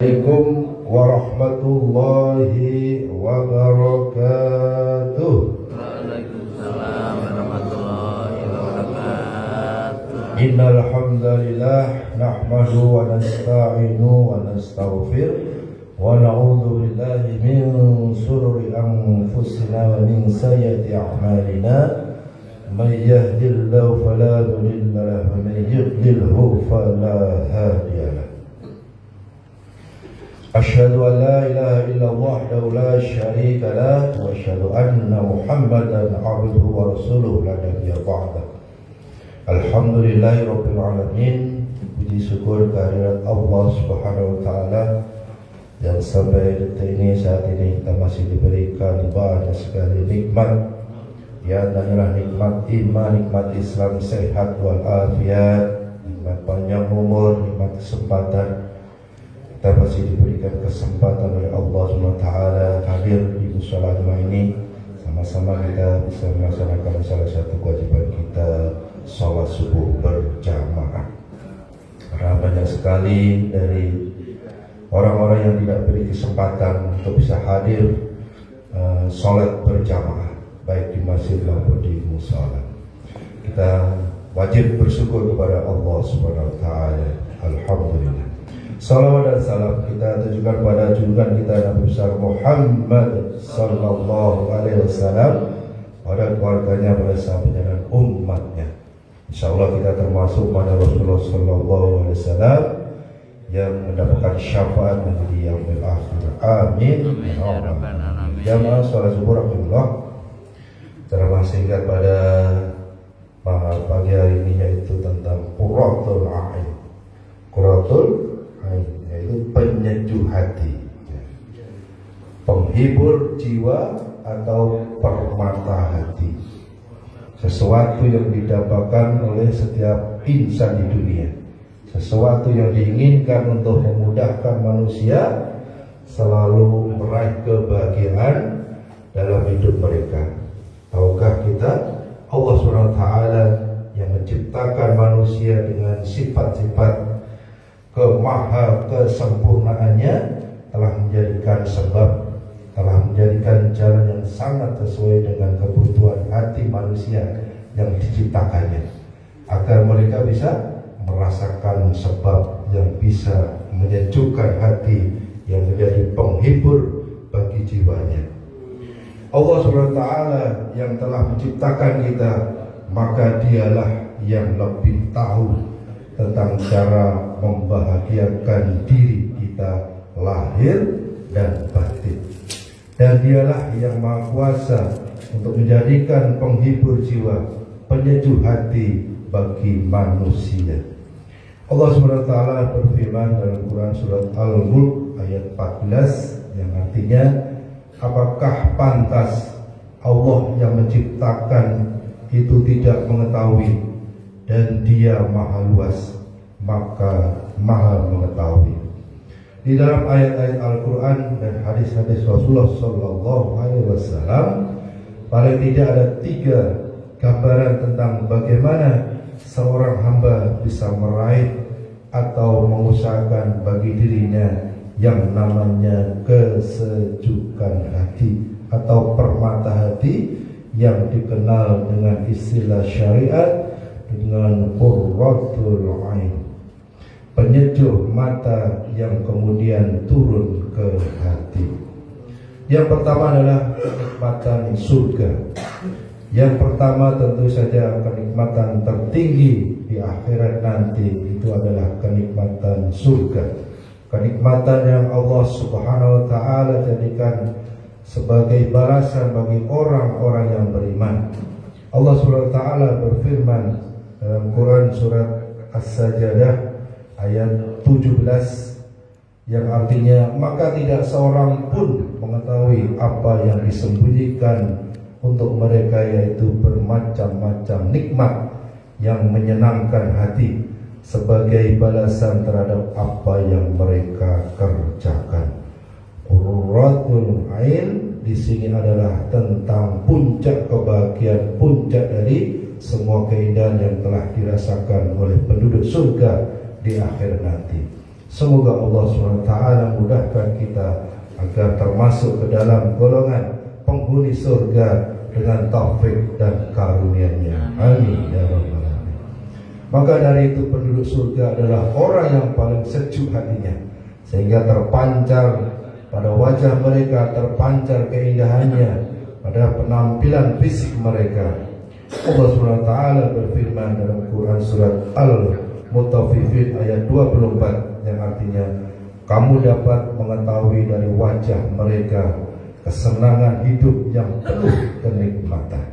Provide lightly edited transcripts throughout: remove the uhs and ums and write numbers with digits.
Assalamualaikum warahmatullahi wabarakatuh. Waalaikumsalam warahmatullahi wabarakatuh. Innal hamdalillah nahmadu wa nasta'inu wa nastaghfir wa na'udzu billahi min shururi anfusina wa min sayyiati a'malina. May yahdihillahu fala mudilla lahu wa may yudlilhu fala hadiya lahu. Asyhadu an la ilaha illallah wahdahu la syarika lah wa asyhadu anna Muhammadan abduhu wa rasuluhu la nabiyya ba'dah. Alhamdulillahi rabbil alamin. Puji syukur kehadirat Allah Subhanahu wa taala yang sampai detik ini, saat ini kita masih diberikan banyak sekali nikmat. Ya, adalah nikmat iman, nikmat Islam, sehat wal afiat, nikmat panjang umur, nikmat kesempatan. Kita masih diberikan kesempatan oleh Allah SWT hadir di mushola Jumat ini. Sama-sama kita bisa melaksanakan salah satu kewajiban kita, sholat subuh berjamaah. Karena banyak sekali dari orang-orang yang tidak beri kesempatan untuk bisa hadir sholat berjamaah, baik di masjid maupun di mushola. Kita wajib bersyukur kepada Allah SWT. Alhamdulillah. Salawat dan salam kita tujukan pada junjungan kita Nabi besar Muhammad sallallahu alaihi wasallam, pada keluarganya, pada sahabatnya dan umatnya. Insyaallah kita termasuk pada Rasulullah sallallahu alaihi wasallam yang mendapatkan syafaat menjadi yaumil akhir. Amin. Ya rabbal alamin. Jamaah salat subuh rahimakumullah. Kita masih ingat pada pagi hari ini, yaitu tentang Qurratul Ain. Qurratul yaitu penyejuk hati, penghibur jiwa atau permata hati, sesuatu yang didapatkan oleh setiap insan di dunia, sesuatu yang diinginkan untuk memudahkan manusia selalu meraih kebahagiaan dalam hidup mereka. Tahukah kita Allah SWT yang menciptakan manusia dengan sifat-sifat kemaha kesempurnaannya telah menjadikan sebab, telah menjadikan jalan yang sangat sesuai dengan kebutuhan hati manusia yang diciptakannya, agar mereka bisa merasakan sebab yang bisa menyejukkan hati, yang menjadi penghibur bagi jiwanya. Allah SWT yang telah menciptakan kita, maka dialah yang lebih tahu tentang cara membahagiakan diri kita lahir dan batin, dan dialah yang maha kuasa untuk menjadikan penghibur jiwa, penyejuk hati bagi manusia. Allah SWT berfirman dalam Quran surat Al-Mulk ayat 14 yang artinya, apakah pantas Allah yang menciptakan itu tidak mengetahui, dan Dia maha luas, maka maha mengetahui. Di dalam ayat-ayat Al-Quran dan hadis-hadis Rasulullah SAW, paling tidak ada 3 gambaran tentang bagaimana seorang hamba bisa meraih atau mengusahakan bagi dirinya yang namanya kesejukan hati atau permata hati, yang dikenal dengan istilah syariat dengan Qurratul Ain, penyejuk mata yang kemudian turun ke hati. Yang pertama adalah kenikmatan surga. Yang pertama tentu saja kenikmatan tertinggi di akhirat nanti, itu adalah kenikmatan surga. Kenikmatan yang Allah Subhanahu wa taala jadikan sebagai balasan bagi orang-orang yang beriman. Allah Subhanahu wa taala berfirman dalam Quran surat As-Sajdah ayat 17 yang artinya, maka tidak seorang pun mengetahui apa yang disembunyikan untuk mereka, yaitu bermacam-macam nikmat yang menyenangkan hati sebagai balasan terhadap apa yang mereka kerjakan. Qurratul Ain di sini adalah tentang puncak kebahagiaan, puncak dari semua keindahan yang telah dirasakan oleh penduduk surga di akhir nanti. Semoga Allah SWT mudahkan kita agar termasuk ke dalam golongan penghuni surga dengan taufik dan karunia-Nya. Amin ya rabbal alamin. Maka dari itu penduduk surga adalah orang yang paling sejuk hatinya, sehingga terpancar pada wajah mereka, terpancar keindahannya pada penampilan fisik mereka. Allah Subhanahu wa taala berfirman dalam Quran surat Al-Mutaffifin ayat 24 yang artinya, kamu dapat mengetahui dari wajah mereka kesenangan hidup yang penuh kenikmatan.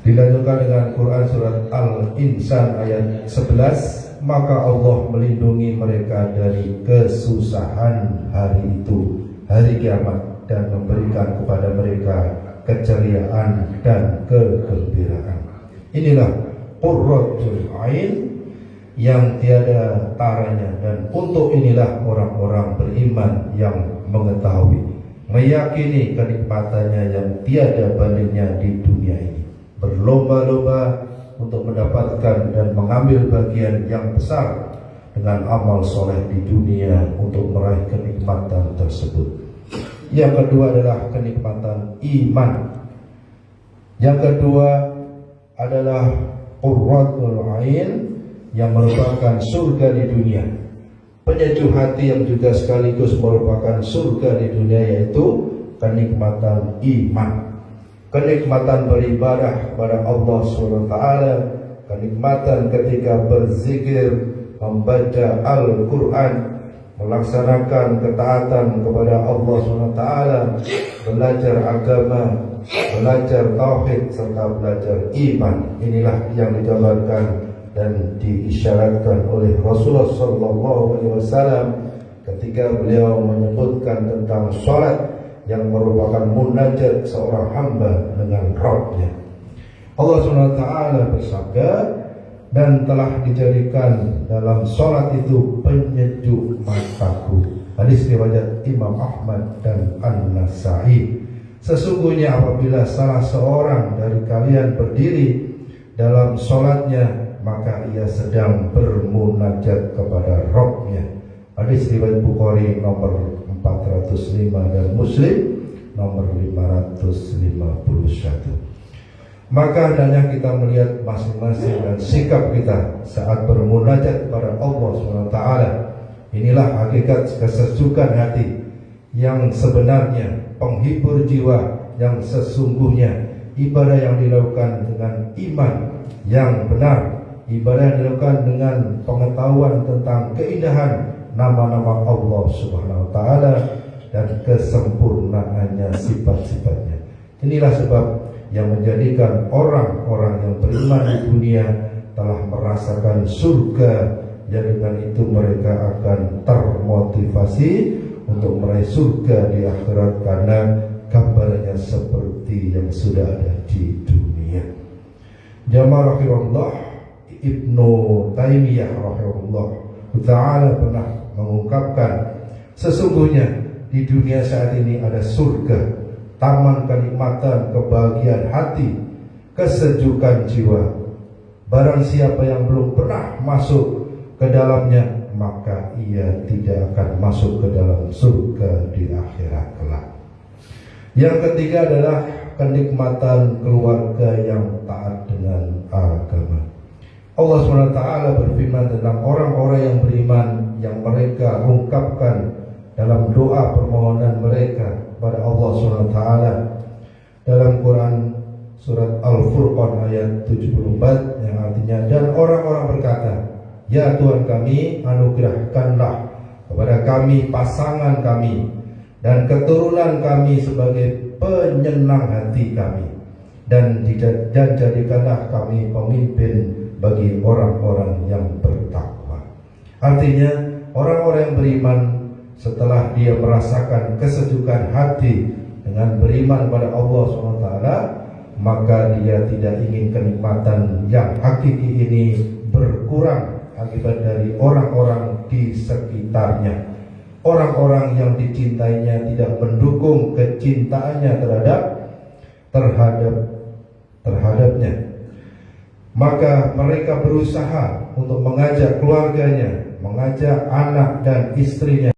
Dilanjutkan dengan Quran surat Al-Insan ayat 11, maka Allah melindungi mereka dari kesusahan hari itu, hari kiamat, dan memberikan kepada mereka keceriaan dan kegembiraan. Inilah qurratul ain yang tiada taranya, dan untuk inilah orang-orang beriman yang mengetahui, meyakini kenikmatannya yang tiada bandingnya di dunia ini, berlomba-lomba untuk mendapatkan dan mengambil bagian yang besar dengan amal soleh di dunia untuk meraih kenikmatan tersebut. Yang kedua adalah kenikmatan iman. Yang kedua adalah qurratul ain yang merupakan surga di dunia, penyejuk hati yang juga sekaligus merupakan surga di dunia, yaitu kenikmatan iman, kenikmatan beribadah kepada Allah SWT, kenikmatan ketika berzikir, membaca Al-Quran, melaksanakan ketaatan kepada Allah SWT, belajar agama, belajar tauhid, serta belajar iman. Inilah yang digambarkan dan diisyaratkan oleh Rasulullah SAW ketika beliau menyebutkan tentang sholat yang merupakan munajat seorang hamba dengan Rabb-Nya. Allah SWT bersabda, dan telah dijadikan dalam sholat itu penyejuk mataku. Hadis riwayat Imam Ahmad dan An-Nasa'i. Sesungguhnya apabila salah seorang dari kalian berdiri dalam sholatnya, maka ia sedang bermunajat kepada Rabb-Nya. Hadis riwayat Bukhari nomor 405 dan Muslim nomor 551. Maka hendaknya kita melihat masing-masing dan sikap kita saat bermunajat kepada Allah SWT. Inilah hakikat kesejukan hati yang sebenarnya, penghibur jiwa yang sesungguhnya, ibadah yang dilakukan dengan iman yang benar, ibadah yang dilakukan dengan pengetahuan tentang keindahan nama-nama Allah Subhanahu wa taala dan kesempurnaannya sifat-sifatnya. Inilah sebab yang menjadikan orang-orang yang beriman di dunia telah merasakan surga, yang dengan itu mereka akan termotivasi untuk meraih surga di akhirat karena gambarannya seperti yang sudah ada di dunia. Jamaah rahimahullah, Ibnu Taimiyah rahimahullah ta'ala pernah mengungkapkan, sesungguhnya di dunia saat ini ada surga, taman kenikmatan, kebahagiaan hati, kesejukan jiwa. Barang siapa yang belum pernah masuk ke dalamnya, maka ia tidak akan masuk ke dalam surga di akhirat kelak. Yang ketiga adalah kenikmatan keluarga yang taat dengan agama. Allah SWT berfirman tentang orang-orang yang beriman yang mereka ungkapkan dalam doa permohonan mereka pada Allah SWT dalam Quran surat Al-Furqan ayat 74 yang artinya, dan orang-orang berkata, ya Tuhan kami, anugerahkanlah kepada kami pasangan kami dan keturunan kami sebagai penyenang hati kami, dan jadikanlah kami pemimpin bagi orang-orang yang bertakwa. Artinya orang-orang yang beriman setelah dia merasakan kesejukan hati dengan beriman pada Allah SWT, maka dia tidak ingin kenikmatan yang hakiki ini berkurang akibat dari orang-orang di sekitarnya. Orang-orang yang dicintainya tidak mendukung kecintaannya terhadapnya. Maka mereka berusaha untuk mengajak keluarganya, mengajak anak dan istrinya